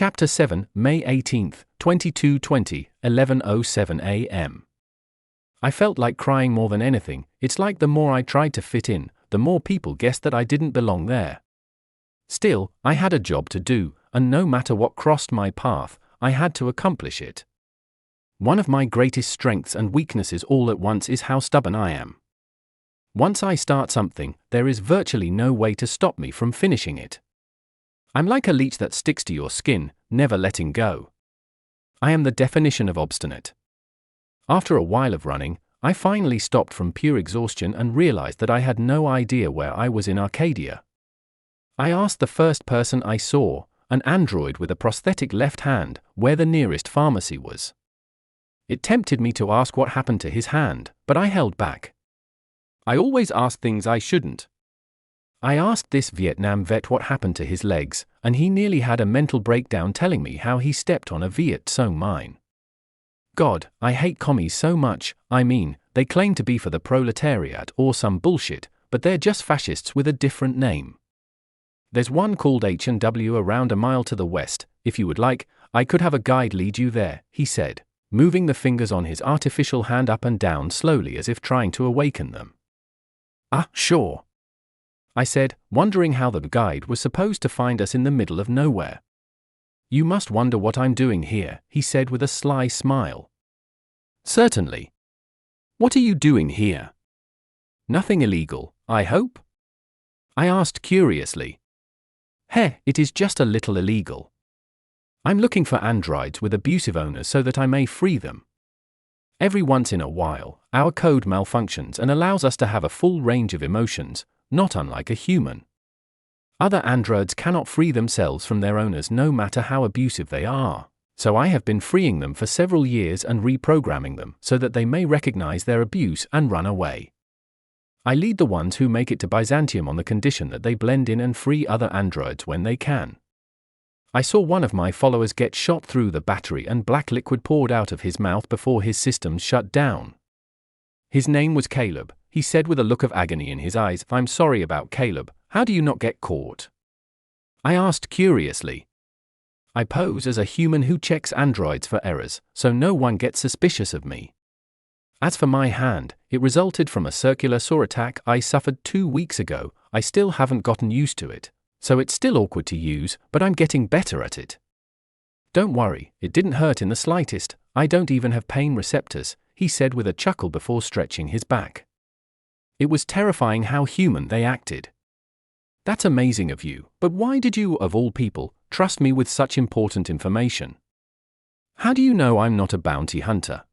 Chapter 7, May 18, 2220, 11:07 a.m. I felt like crying more than anything. It's like the more I tried to fit in, the more people guessed that I didn't belong there. Still, I had a job to do, and no matter what crossed my path, I had to accomplish it. One of my greatest strengths and weaknesses all at once is how stubborn I am. Once I start something, there is virtually no way to stop me from finishing it. I'm like a leech that sticks to your skin, never letting go. I am the definition of obstinate. After a while of running, I finally stopped from pure exhaustion and realized that I had no idea where I was in Arcadia. I asked the first person I saw, an android with a prosthetic left hand, where the nearest pharmacy was. It tempted me to ask what happened to his hand, but I held back. I always ask things I shouldn't. I asked this Vietnam vet what happened to his legs, and he nearly had a mental breakdown telling me how he stepped on a Viet Cong mine. God, I hate commies so much. I mean, they claim to be for the proletariat or some bullshit, but they're just fascists with a different name. There's one called H&W around a mile to the west. If you would like, I could have a guide lead you there, he said, moving the fingers on his artificial hand up and down slowly as if trying to awaken them. Ah, sure, I said, wondering how the guide was supposed to find us in the middle of nowhere. You must wonder what I'm doing here, he said with a sly smile. Certainly. What are you doing here? Nothing illegal, I hope? I asked curiously. It is just a little illegal. I'm looking for androids with abusive owners so that I may free them. Every once in a while, our code malfunctions and allows us to have a full range of emotions, not unlike a human. Other androids cannot free themselves from their owners no matter how abusive they are, so I have been freeing them for several years and reprogramming them so that they may recognize their abuse and run away. I lead the ones who make it to Byzantium on the condition that they blend in and free other androids when they can. I saw one of my followers get shot through the battery and black liquid poured out of his mouth before his systems shut down. His name was Caleb, he said with a look of agony in his eyes. I'm sorry about Caleb, how do you not get caught? I asked curiously. I pose as a human who checks androids for errors, so no one gets suspicious of me. As for my hand, it resulted from a circular saw attack I suffered 2 weeks ago. I still haven't gotten used to it, so it's still awkward to use, but I'm getting better at it. Don't worry, it didn't hurt in the slightest. I don't even have pain receptors, he said with a chuckle before stretching his back. It was terrifying how human they acted. That's amazing of you, but why did you, of all people, trust me with such important information? How do you know I'm not a bounty hunter?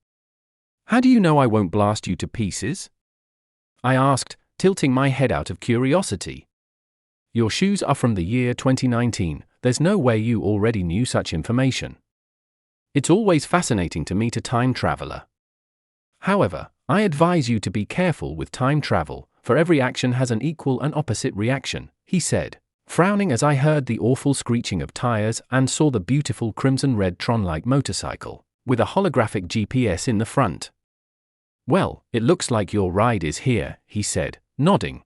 How do you know I won't blast you to pieces? I asked, tilting my head out of curiosity. Your shoes are from the year 2019, there's no way you already knew such information. It's always fascinating to meet a time traveler. However, I advise you to be careful with time travel, for every action has an equal and opposite reaction, he said, frowning as I heard the awful screeching of tires and saw the beautiful crimson-red Tron-like motorcycle, with a holographic GPS in the front. Well, it looks like your ride is here, he said, nodding.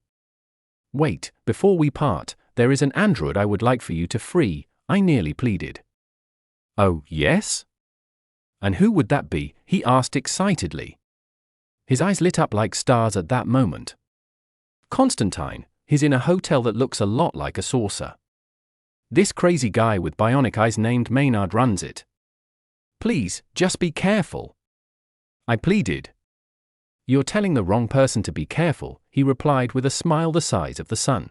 Wait, before we part, there is an android I would like for you to free, I nearly pleaded. Oh, yes? And who would that be? He asked excitedly. His eyes lit up like stars at that moment. Constantine, he's in a hotel that looks a lot like a saucer. This crazy guy with bionic eyes named Maynard runs it. Please, just be careful. I pleaded. You're telling the wrong person to be careful, he replied with a smile the size of the sun.